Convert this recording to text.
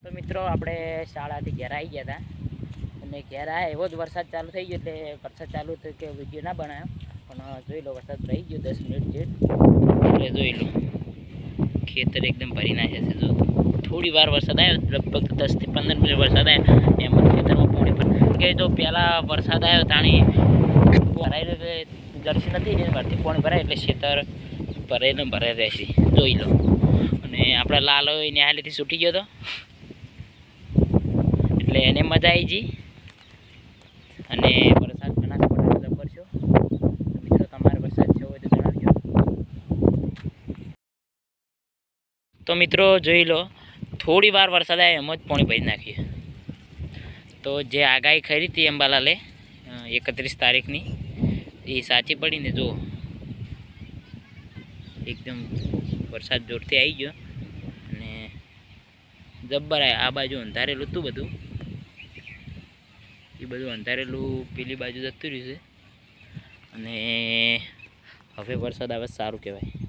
તો મિત્રો આપણે શાળાથી ઘેર આવી ગયા હતા અને ઘેર આવ્યા એવો જ વરસાદ ચાલુ થઈ ગયો એટલે વરસાદ ચાલુ થયો કે વિડીયો ના બનાવ્યો પણ જોઈ લો વરસાદ રહી ગયો 10 મિનિટ જેવું એટલે જોઈ લો ખેતર એકદમ ભરી નાખ્યા છે. જો થોડી વાર વરસાદ આવ્યો લગભગ 10 થી 15 મિનિટ વરસાદ આવ્યો એમાં ખેતરમાં પાણી પણ કે જો પહેલાં વરસાદ આવ્યો તાણી ભરાઈ જર્સી નથી ને ભરતી પાણી ભરાય એટલે ખેતર ભરાઈને ભરાઈ રહેશે જોઈ લો. અને આપણે લાલો એને હાલેથી છૂટી ગયો હતો એટલે એને મજા આવી ગઈ અને વરસાદ બનાસકાંઠા જબર છો. મિત્રો તમારે વરસાદ થયો હોય તો જણાવજો. તો મિત્રો જોઈ લો થોડી વાર વરસાદ આવ્યો એમ જ પાણી ભરી નાખીએ. તો જે આગાહી ખરી હતી અંબાલાલે 31 તારીખની એ સાચી પડીને જો એકદમ વરસાદ જોરથી આવી ગયો અને જબ્બર આ બાજુ અંધારેલું હતું બધું એ બધું અંધારેલું પેલી બાજુ જતું રહ્યું છે અને હવે વરસાદ આવે સારું કહેવાય.